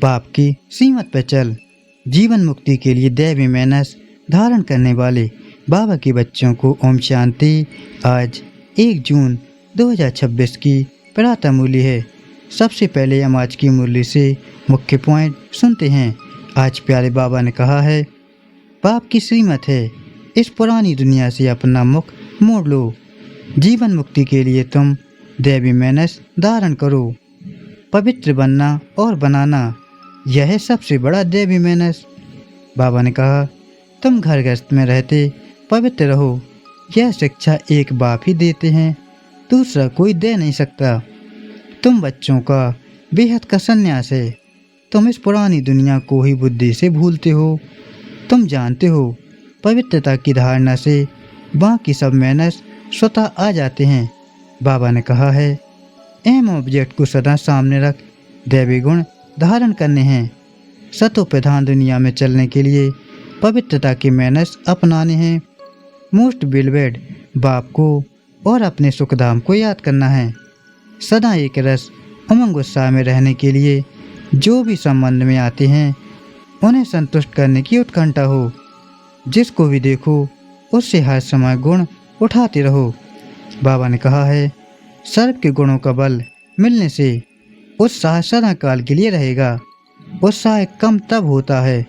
पाप की सीमत पर चल। जीवन मुक्ति के लिए दैवी मेहनत धारण करने वाले बाबा के बच्चों को ओम शांति। आज 1 जून 2026 की प्रातः मूल्य है। सबसे पहले हम आज की मूल्य से मुख्य पॉइंट सुनते हैं। आज प्यारे बाबा ने कहा है, पाप की श्रीमत है, इस पुरानी दुनिया से अपना मुख मोड़ लो। जीवन मुक्ति के लिए तुम दैवी मेहनत धारण करो। पवित्र बनना और बनाना, यह है सबसे बड़ा दैवी मेहनत। बाबा ने कहा, तुम घर गृहस्थ में रहते पवित्र रहो। यह शिक्षा एक बाप ही देते हैं, दूसरा कोई दे नहीं सकता। तुम बच्चों का बेहद का संन्यास है। तुम इस पुरानी दुनिया को ही बुद्धि से भूलते हो। तुम जानते हो पवित्रता की धारणा से बाकी सब मेहनत स्वतः आ जाते हैं। बाबा ने कहा है, अहम ऑब्जेक्ट को सदा सामने रख दैवी गुण धारण करने हैं। सतो प्रधान दुनिया में चलने के लिए पवित्रता की मेहनत अपनाने हैं। मोस्ट बिलवेड बाप को और अपने सुखधाम को याद करना है। सदा एक रस उमंग उत्साह में रहने के लिए जो भी संबंध में आते हैं उन्हें संतुष्ट करने की उत्कंठा हो। जिसको भी देखो उससे हर समय गुण उठाते रहो। बाबा ने कहा है, सर्व के गुणों का बल मिलने से उत्साह सदा काल के लिए रहेगा। उत्साह कम तब होता है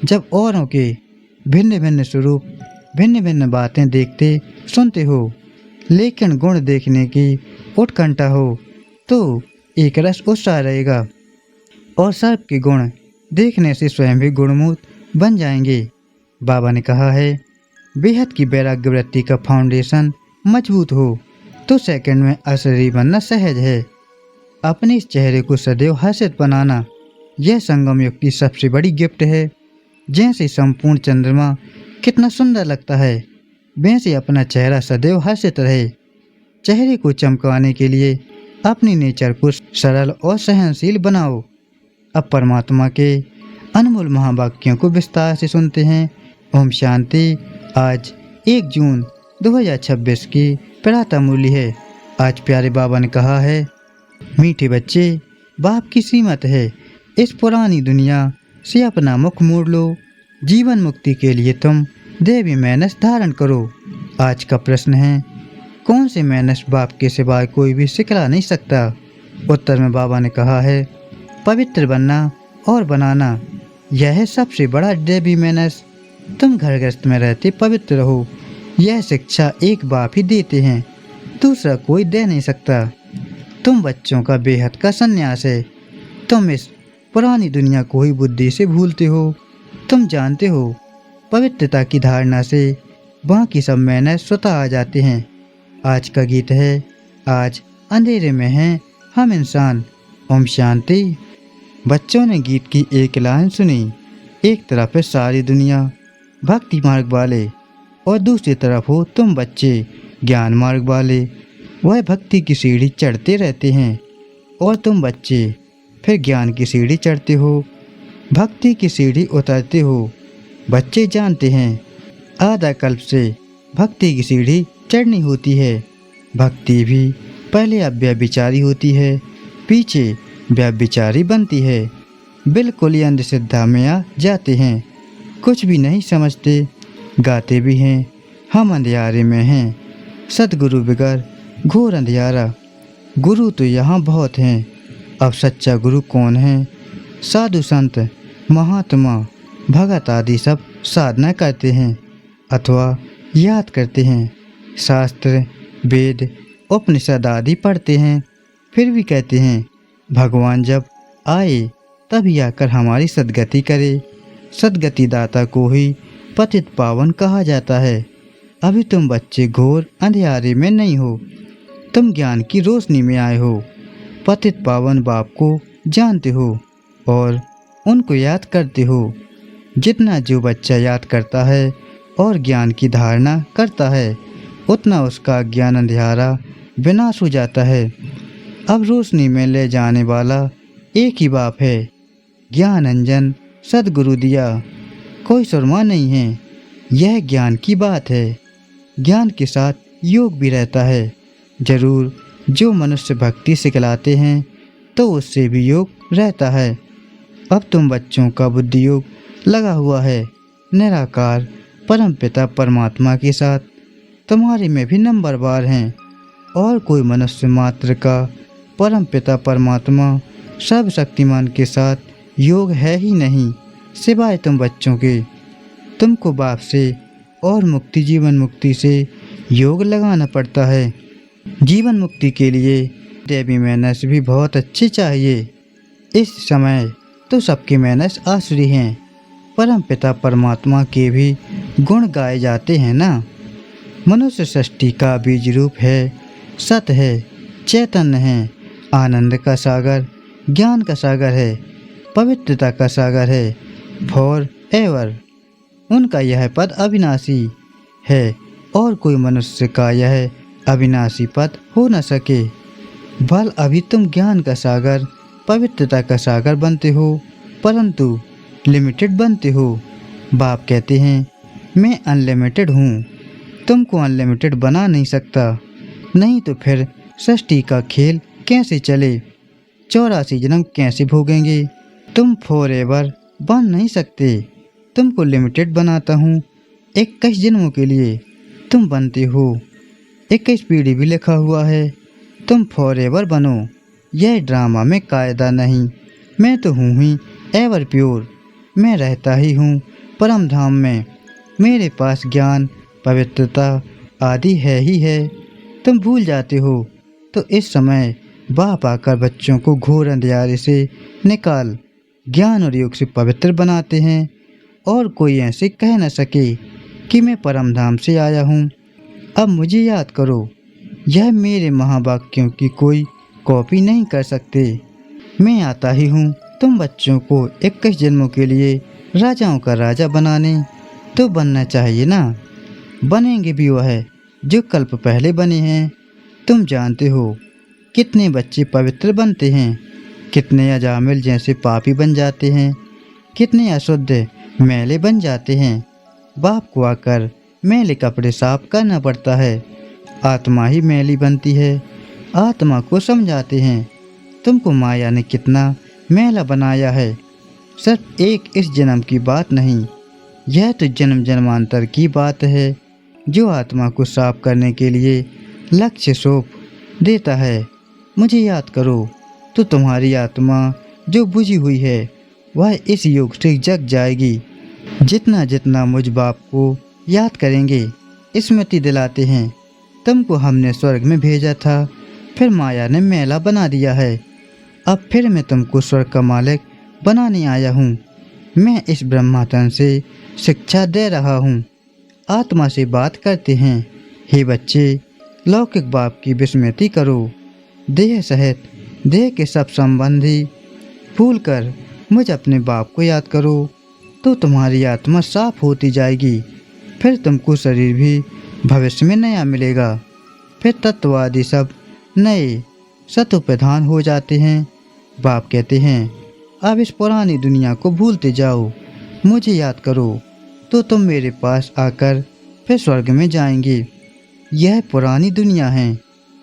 जब औरों के भिन्न भिन्न स्वरूप, भिन्न भिन्न बातें देखते सुनते हो, लेकिन गुण देखने की उत्कंठा हो तो एक रस उत्साह रहेगा और सर्व के गुण देखने से स्वयं भी गुणमूत बन जाएंगे। बाबा ने कहा है, बेहद की वैराग्य वृत्ति का फाउंडेशन मजबूत हो तो सेकंड में अशरीरी बनना सहज है। अपने इस चेहरे को सदैव हर्षित बनाना, यह संगम युग की सबसे बड़ी गिफ्ट है। जैसे संपूर्ण चंद्रमा कितना सुंदर लगता है, वैसे अपना चेहरा सदैव हर्षित रहे। चेहरे को चमकाने के लिए अपनी नेचर को सरल और सहनशील बनाओ। अब परमात्मा के अनमोल महावाक्यों को विस्तार से सुनते हैं। ओम शांति। आज 1 जून 2026 की प्रातः मूल्य है। आज प्यारे बाबा ने कहा है, मीठे बच्चे, बाप की श्रीमत है, इस पुरानी दुनिया से अपना मुख मोड़ लो। जीवन मुक्ति के लिए तुम दैवी मेहनत धारण करो। आज का प्रश्न है, कौन सी मेहनत बाप के सिवाय कोई भी सिखला नहीं सकता? उत्तर में बाबा ने कहा है, पवित्र बनना और बनाना, यह है सबसे बड़ा दैवी मेहनत। तुम घर गृहस्थ में रहते पवित्र रहो। यह शिक्षा एक बाप ही देते हैं, दूसरा कोई दे नहीं सकता। तुम बच्चों का बेहद का संन्यास है। तुम इस पुरानी दुनिया को ही बुद्धि से भूलते हो। तुम जानते हो पवित्रता की धारणा से बाकी सब मेहनत स्वतः आ जाते हैं। आज का गीत है, आज अंधेरे में हैं हम इंसान। ओम शांति। बच्चों ने गीत की एक लाइन सुनी। एक तरफ है सारी दुनिया भक्ति मार्ग वाले और दूसरी तरफ हो तुम बच्चे ज्ञान मार्ग वाले। वह भक्ति की सीढ़ी चढ़ते रहते हैं और तुम बच्चे फिर ज्ञान की सीढ़ी चढ़ते हो, भक्ति की सीढ़ी उतरते हो। बच्चे जानते हैं आधा कल्प से भक्ति की सीढ़ी चढ़नी होती है। भक्ति भी पहले अव्यभिचारी होती है, पीछे व्यभिचारी बनती है। बिल्कुल ही अंधश्रद्धा में आ जाते हैं, कुछ भी नहीं समझते। गाते भी हैं, हम अंधियारे में हैं, सदगुरु बिगर घोर अंधियारा। गुरु तो यहाँ बहुत हैं, अब सच्चा गुरु कौन है? साधु संत महात्मा भगत आदि सब साधना करते हैं अथवा याद करते हैं। शास्त्र वेद उपनिषद आदि पढ़ते हैं, फिर भी कहते हैं भगवान जब आए तभी आकर हमारी सद्गति करे। सद्गति दाता को ही पतित पावन कहा जाता है। अभी तुम बच्चे घोर अंधियारे में नहीं हो, तुम ज्ञान की रोशनी में आए हो। पतित पावन बाप को जानते हो और उनको याद करते हो। जितना जो बच्चा याद करता है और ज्ञान की धारणा करता है, उतना उसका ज्ञान अंधियारा विनाश हो जाता है। अब रोशनी में ले जाने वाला एक ही बाप है। ज्ञान अंजन सदगुरु दिया, कोई सुरमा नहीं है। यह ज्ञान की बात है। ज्ञान के साथ योग भी रहता है। जरूर जो मनुष्य भक्ति सिखलाते हैं तो उससे भी योग रहता है। अब तुम बच्चों का बुद्धि योग लगा हुआ है निराकार परमपिता परमात्मा के साथ। तुम्हारे में भी नंबरवार हैं और कोई मनुष्य मात्र का परमपिता परमात्मा सर्वशक्तिमान के साथ योग है ही नहीं सिवाय तुम बच्चों के। तुमको बाप से और मुक्ति जीवन मुक्ति से योग लगाना पड़ता है। जीवन मुक्ति के लिए दैवी मैनस भी बहुत अच्छी चाहिए। इस समय तो सबके मैनस आसुरी हैं, परम पिता परमात्मा के भी गुण गाए जाते हैं ना। मनुष्य सृष्टि का बीज रूप है, सत है, चैतन्य है, आनंद का सागर, ज्ञान का सागर है, पवित्रता का सागर है, फॉर एवर। उनका यह पद अविनाशी है और कोई मनुष्य का यह अविनाशी पद हो न सके। भल अभी तुम ज्ञान का सागर पवित्रता का सागर बनते हो परंतु लिमिटेड बनते हो। बाप कहते हैं मैं अनलिमिटेड हूँ, तुमको अनलिमिटेड बना नहीं सकता, नहीं तो फिर सृष्टि का खेल कैसे चले, 84 जन्म कैसे भोगेंगे। तुम फॉरएवर बन नहीं सकते, तुमको लिमिटेड बनाता हूँ 21 जन्मों के लिए तुम बनते हो। 21 पीढ़ी भी लिखा हुआ है, तुम फॉरएवर बनो। यह ड्रामा में कायदा नहीं, मैं तो हूँ ही एवर प्योर। मैं रहता ही हूँ परम धाम में, मेरे पास ज्ञान पवित्रता आदि है ही है। तुम भूल जाते हो तो इस समय बाप आकर बच्चों को घोर अंधियारे से निकाल ज्ञान और योग से पवित्र बनाते हैं और कोई ऐसे कह न सके कि मैं परम धाम से आया हूँ। अब मुझे याद करो, यह मेरे महावाक्यों की कोई कॉपी नहीं कर सकते। मैं आता ही हूँ तुम बच्चों को 21 जन्मों के लिए राजाओं का राजा बनाने। तो बनना चाहिए ना, बनेंगे भी वह जो कल्प पहले बने हैं। तुम जानते हो कितने बच्चे पवित्र बनते हैं, कितने अजामिल जैसे पापी बन जाते हैं, कितने अशुद्ध मैले बन जाते हैं। बाप को आकर मैले कपड़े साफ करना पड़ता है, आत्मा ही मैली बनती है। आत्मा को समझाते हैं तुमको माया ने कितना मैला बनाया है। सिर्फ एक इस जन्म की बात नहीं, यह तो जन्म जन्मांतर की बात है जो आत्मा को साफ करने के लिए लक्ष्य सौंप देता है। मुझे याद करो तो तुम्हारी आत्मा जो बुझी हुई है वह इस योग से जग जाएगी। जितना जितना मुझ बाप को याद करेंगे, स्मृति दिलाते हैं तुमको हमने स्वर्ग में भेजा था, फिर माया ने मैला बना दिया है। अब फिर मैं तुमको स्वर्ग का मालिक बनाने आया हूँ। मैं इस ब्रह्मातन से शिक्षा दे रहा हूँ। आत्मा से बात करते हैं, हे बच्चे लौकिक बाप की विस्मृति करो, देह सहित देह के सब संबंधी भूल कर मुझ अपने बाप को याद करो तो तुम्हारी आत्मा साफ होती जाएगी। फिर तुमको शरीर भी भविष्य में नया मिलेगा। फिर तत्ववादी सब नए सत्व प्रधान हो जाते हैं। बाप कहते हैं अब इस पुरानी दुनिया को भूलते जाओ, मुझे याद करो तो तुम मेरे पास आकर फिर स्वर्ग में जाएंगे। यह पुरानी दुनिया है,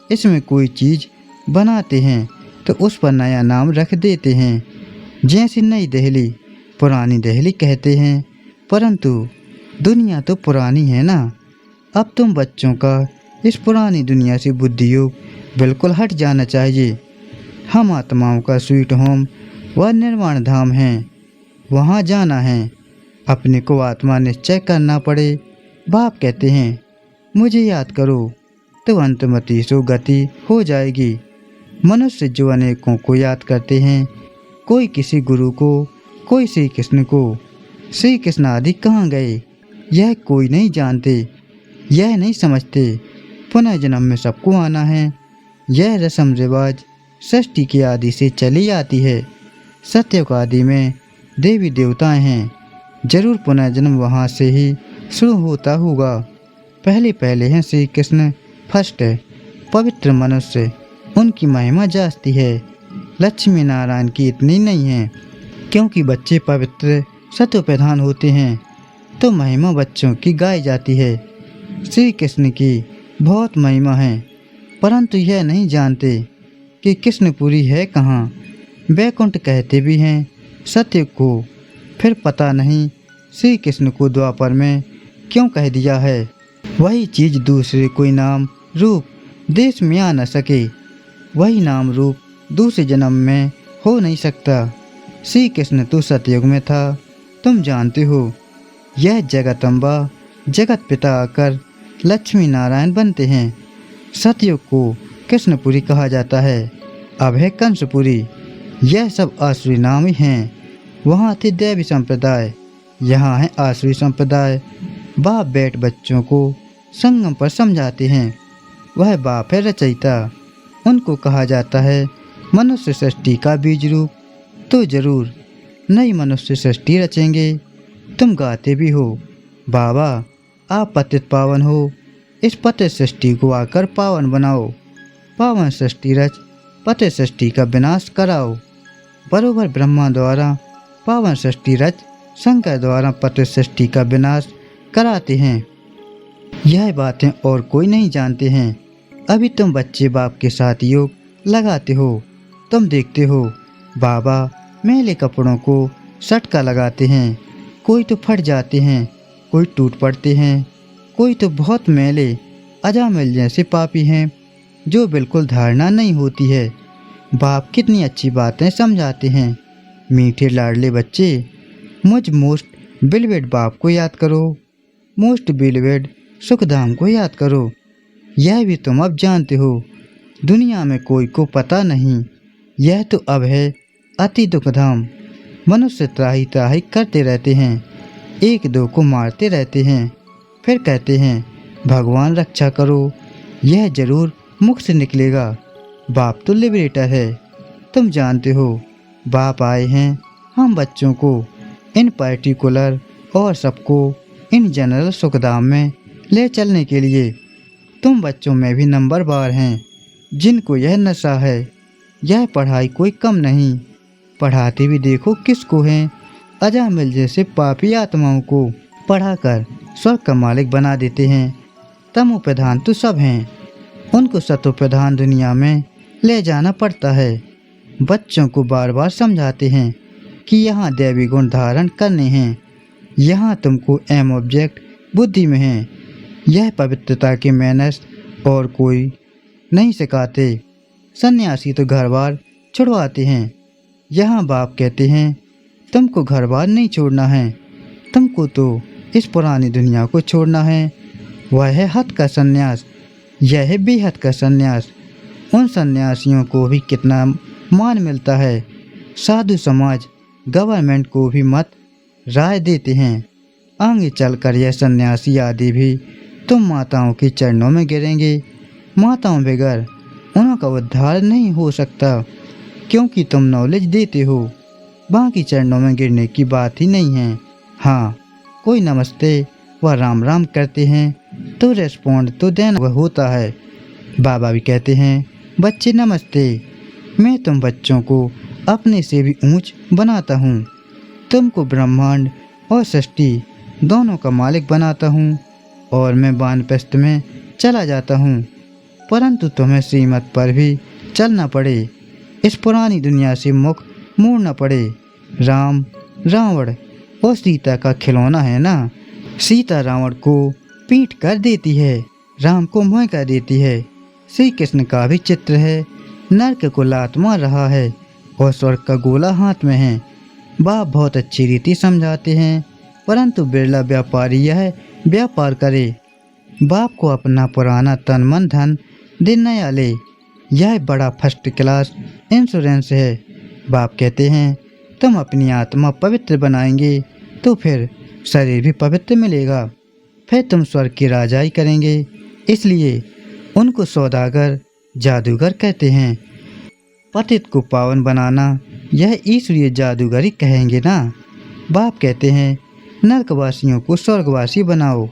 इसमें कोई चीज़ बनाते हैं तो उस पर नया नाम रख देते हैं। जैसे नई दिल्ली पुरानी दिल्ली कहते हैं, परंतु दुनिया तो पुरानी है ना। अब तुम बच्चों का इस पुरानी दुनिया से बुद्धि योग बिल्कुल हट जाना चाहिए। हम आत्माओं का स्वीट होम व निर्वाण धाम है, वहाँ जाना है। अपने को आत्मा निश्चय करना पड़े। बाप कहते हैं मुझे याद करो तो अंतमति सो गति हो जाएगी। मनुष्य जो अनेकों को याद करते हैं, कोई किसी गुरु को, कोई श्री कृष्ण को। श्री कृष्ण आदि कहाँ गए यह कोई नहीं जानते, यह नहीं समझते। पुनः जन्म में सबको आना है, यह रस्म रिवाज सृष्टि की आदि से चली आती है। सत्ययुग आदि में देवी देवताएं हैं, जरूर पुनः जन्म वहाँ से ही शुरू होता होगा। पहले पहले हैं श्री कृष्ण, फर्स्ट है पवित्र मनुष्य, उनकी महिमा जास्ती है। लक्ष्मी नारायण की इतनी नहीं है, क्योंकि बच्चे पवित्र सत्व प्रधान होते हैं तो महिमा बच्चों की गाई जाती है। श्री कृष्ण की बहुत महिमा है, परंतु यह नहीं जानते कि कृष्णपुरी है कहाँ। वैकुंठ कहते भी हैं, सत्य को फिर पता नहीं श्री कृष्ण को द्वापर में क्यों कह दिया है। वही चीज़ दूसरे कोई नाम रूप देश में आ न सके, वही नाम रूप दूसरे जन्म में हो नहीं सकता। श्री कृष्ण तो सतयुग में था, तुम जानते हो। यह जगदम्बा जगत पिता आकर लक्ष्मी नारायण बनते हैं। सतयुग को कृष्णपुरी कहा जाता है, अब है कंसपुरी। यह सब आसुरी नाम ही हैं। वहाँ थे दैवी संप्रदाय, यहाँ है आसुरी संप्रदाय। बाप बैठ बच्चों को संगम पर समझाते हैं। वह बाप है रचयिता, उनको कहा जाता है मनुष्य सृष्टि का बीज रूप। तो जरूर नई मनुष्य सृष्टि रचेंगे। तुम गाते भी हो, बाबा आप पतित पावन हो, इस पतित सृष्टि को आकर पावन बनाओ। पावन सृष्टि रच पतित सृष्टि का विनाश कराओ। बरोबर ब्रह्मा द्वारा पावन सृष्टि रच शंकर द्वारा पतित सृष्टि का विनाश कराते हैं। यह बातें और कोई नहीं जानते हैं। अभी तुम बच्चे बाप के साथ योग लगाते हो। तुम देखते हो बाबा मैले कपड़ों को सटका लगाते हैं, कोई तो फट जाते हैं, कोई टूट पड़ते हैं, कोई तो बहुत मैले अजामिल जैसे पापी हैं जो बिल्कुल धारणा नहीं होती है। बाप कितनी अच्छी बातें समझाते हैं। मीठे लाडले बच्चे, मुझ मोस्ट बिलवेड बाप को याद करो, मोस्ट बिलवेड सुखधाम को याद करो। यह भी तुम अब जानते हो, दुनिया में कोई को पता नहीं। यह तो अब है अति दुखधाम। मनुष्य त्राही त्राही करते रहते हैं, एक दो को मारते रहते हैं, फिर कहते हैं भगवान रक्षा करो। यह जरूर मुख से निकलेगा। बाप तो लिबरेटर है, तुम जानते हो। बाप आए हैं हम बच्चों को इन पर्टिकुलर और सबको इन जनरल सुखधाम में ले चलने के लिए। तुम बच्चों में भी नंबर बार हैं जिनको यह नशा है। यह पढ़ाई कोई कम नहीं, पढ़ाते भी देखो किसको हैं, अजामिल जैसे पापी आत्माओं को पढ़ाकर स्वर्ग का मालिक बना देते हैं। तमो प्रधान तो सब हैं, उनको सतो प्रधान दुनिया में ले जाना पड़ता है। बच्चों को बार बार समझाते हैं कि यहाँ दैवी गुण धारण करने हैं, यहाँ तुमको एम ऑब्जेक्ट बुद्धि में है। यह पवित्रता के मैनर्स और कोई नहीं सिखाते। सन्यासी तो घर बार छुड़वाते हैं। यहाँ बाप कहते हैं तुमको घर बार नहीं छोड़ना है, तुमको तो इस पुरानी दुनिया को छोड़ना है। वह है हद का सन्यास, यह है बेहद का सन्यास। उन सन्यासियों को भी कितना मान मिलता है। साधु समाज गवर्नमेंट को भी मत राय देते हैं। आगे चलकर यह सन्यासी आदि भी तुम माताओं के चरणों में गिरेंगे। माताओं बगैर उनका उद्धार नहीं हो सकता, क्योंकि तुम नॉलेज देते हो। बाकी चरणों में गिरने की बात ही नहीं है। हाँ, कोई नमस्ते व राम राम करते हैं तो रेस्पॉन्ड तो देना होता है। बाबा भी कहते हैं बच्चे नमस्ते, मैं तुम बच्चों को अपने से भी ऊंच बनाता हूँ। तुमको ब्रह्मांड और सृष्टि दोनों का मालिक बनाता हूँ और मैं वानप्रस्थ में चला जाता हूँ, परंतु तुम्हें श्रीमत पर भी चलना पड़े, इस पुरानी दुनिया से मुख मोड़ना पड़े। राम रावण और सीता का खिलौना है ना। सीता रावण को पीट कर देती है, राम को मुँह कर देती है। श्री कृष्ण का भी चित्र है, नरक को लात मार रहा है और स्वर्ग का गोला हाथ में है। बाप बहुत अच्छी रीति समझाते हैं, परंतु बिरला व्यापारी यह व्यापार करे। बाप को अपना पुराना तन मन धन दिन नया ले, यह बड़ा फर्स्ट क्लास इंश्योरेंस है। बाप कहते हैं तुम अपनी आत्मा पवित्र बनाएंगे तो फिर शरीर भी पवित्र मिलेगा, फिर तुम स्वर्ग की राजाई करेंगे। इसलिए उनको सौदागर जादूगर कहते हैं। पतित को पावन बनाना यह ईश्वरीय जादूगरी कहेंगे ना। बाप कहते हैं नरकवासियों को स्वर्गवासी बनाओ।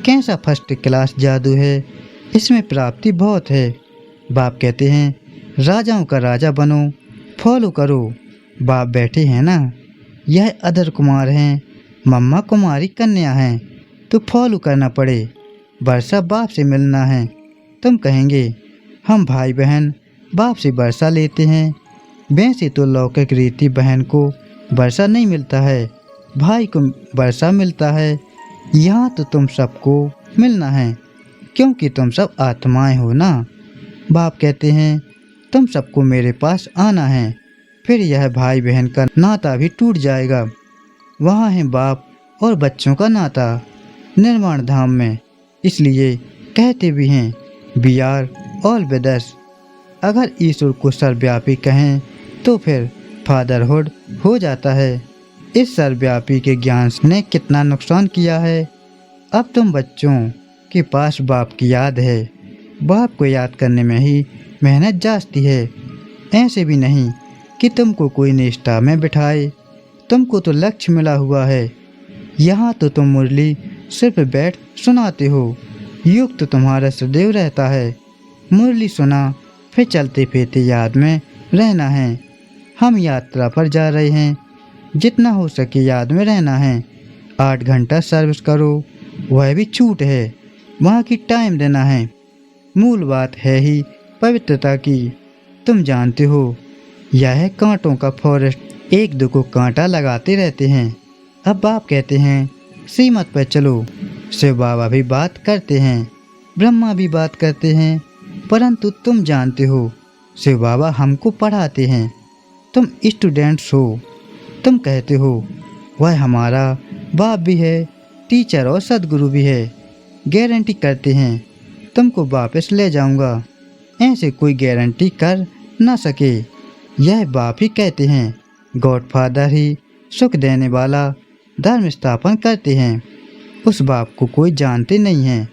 कैसा फर्स्ट क्लास जादू है, इसमें प्राप्ति बहुत है। बाप कहते हैं राजाओं का राजा बनो, फॉलो करो। बाप बैठे हैं ना, यह अदर कुमार हैं, मम्मा कुमारी कन्या हैं, तो फॉलो करना पड़े। वर्षा बाप से मिलना है। तुम कहेंगे हम भाई बहन बाप से वर्षा लेते हैं। वैसे तो लौकिक रीति बहन को वर्षा नहीं मिलता है, भाई को वर्षा मिलता है। यहाँ तो तुम सबको मिलना है, क्योंकि तुम सब आत्माएं हो ना। बाप कहते हैं तुम सबको मेरे पास आना है, फिर यह भाई बहन का नाता भी टूट जाएगा। वहाँ है बाप और बच्चों का नाता निर्वाण धाम में। इसलिए कहते भी हैं वी आर ऑल ब्रदर्स। अगर ईश्वर को सर्वव्यापी कहें तो फिर फादरहुड हो जाता है। इस सर्वव्यापी के ज्ञान ने कितना नुकसान किया है। अब तुम बच्चों के पास बाप की याद है। बाप को याद करने में ही मेहनत जाती है, ऐसे भी नहीं कि तुमको कोई निष्ठा में बिठाए। तुमको तो लक्ष्य मिला हुआ है। यहाँ तो तुम मुरली सिर्फ बैठ सुनाते हो, युग तो तुम्हारा सदैव रहता है। मुरली सुना फिर चलते फिरते याद में रहना है। हम यात्रा पर जा रहे हैं, जितना हो सके याद में रहना है। 8 घंटा सर्विस करो, वह भी छूट है, वहाँ की टाइम देना है। मूल बात है ही पवित्रता की। तुम जानते हो यह है कांटों का फॉरेस्ट, एक दो को कांटा लगाते रहते हैं। अब बाप कहते हैं श्रीमत पर चलो। शिव बाबा भी बात करते हैं, ब्रह्मा भी बात करते हैं, परंतु तुम जानते हो शिव बाबा हमको पढ़ाते हैं। तुम स्टूडेंट्स हो। तुम कहते हो वह हमारा बाप भी है, टीचर और सदगुरु भी है। गारंटी करते हैं तुमको वापस ले जाऊंगा, ऐसे कोई गारंटी कर ना सके। यह बाप ही कहते हैं, गॉडफादर ही सुख देने वाला धर्म स्थापन करते हैं। उस बाप को कोई जानते नहीं है।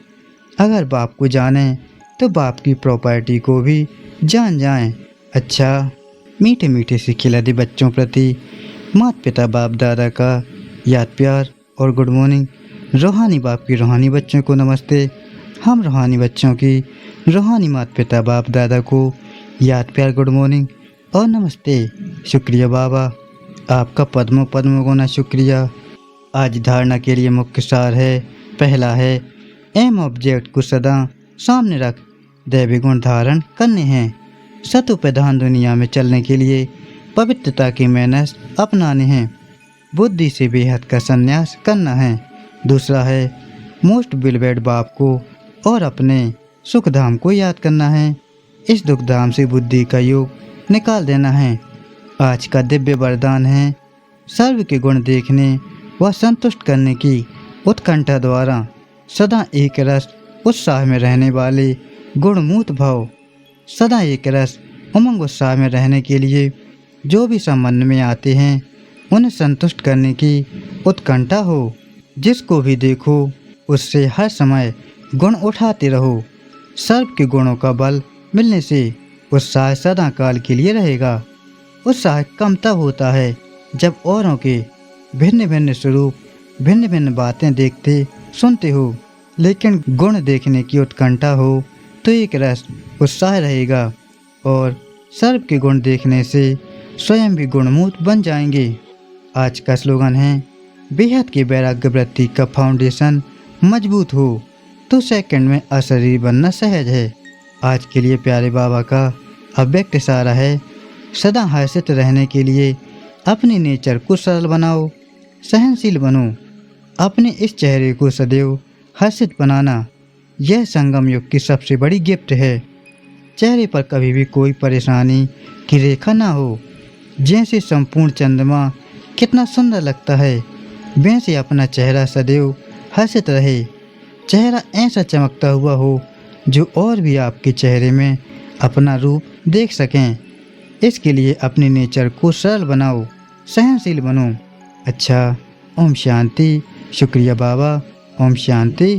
अगर बाप को जाने तो बाप की प्रॉपर्टी को भी जान जाएं। अच्छा, मीठे मीठे से खिलाते बच्चों प्रति माता पिता बाप दादा का याद प्यार और गुड मॉर्निंग। रूहानी बाप की रूहानी बच्चों को नमस्ते। हम रूहानी बच्चों की रूहानी माता पिता बाप दादा को याद प्यार गुड मॉर्निंग और नमस्ते। शुक्रिया बाबा, आपका पद्मों पद्मों गुना शुक्रिया। आज धारणा के लिए मुख्य सार है। पहला है एम ऑब्जेक्ट को सदा सामने रख दैवी गुण धारण करने हैं। सतु प्रधान दुनिया में चलने के लिए पवित्रता की मेहनत अपनाने हैं। बुद्धि से बेहद का संन्यास करना है। दूसरा है मोस्ट बिलवेड बाप को और अपने सुख धाम को याद करना है। इस दुख धाम से बुद्धि का योग निकाल देना है। आज का दिव्य वरदान है सर्व के गुण देखने व संतुष्ट करने की उत्कंठा द्वारा सदा एक रस उत्साह में रहने वाले गुणमूत भाव। सदा एक रस उमंग उत्साह में रहने के लिए जो भी संबंध में आते हैं उन्हें संतुष्ट करने की उत्कंठा हो। जिसको भी देखो उससे हर समय गुण उठाते रहो। सर्व के गुणों का बल मिलने से उत्साह सदा काल के लिए रहेगा। उत्साह कम तब होता है जब औरों के भिन्न भिन्न स्वरूप भिन्न भिन्न बातें देखते सुनते हो, लेकिन गुण देखने की उत्कंठा हो तो एक रस उत्साह रहेगा और सर्व के गुण देखने से स्वयं भी गुणमूत बन जाएंगे। आज का स्लोगन है बेहद की वैराग्य वृत्ति का फाउंडेशन मजबूत हो तो सेकंड में अशरीर बनना सहज है। आज के लिए प्यारे बाबा का अव्यक्त इशारा है सदा हर्षित रहने के लिए अपने नेचर को सरल बनाओ, सहनशील बनो। अपने इस चेहरे को सदैव हर्षित बनाना यह संगम युग की सबसे बड़ी गिफ्ट है। चेहरे पर कभी भी कोई परेशानी की रेखा ना हो। जैसे संपूर्ण चंद्रमा कितना सुंदर लगता है, वैसे अपना चेहरा सदैव हर्षित रहे। चेहरा ऐसा चमकता हुआ हो जो और भी आपके चेहरे में अपना रूप देख सकें। इसके लिए अपने नेचर को सरल बनाओ, सहनशील बनो। अच्छा, ओम शांति। शुक्रिया बाबा। ओम शांति।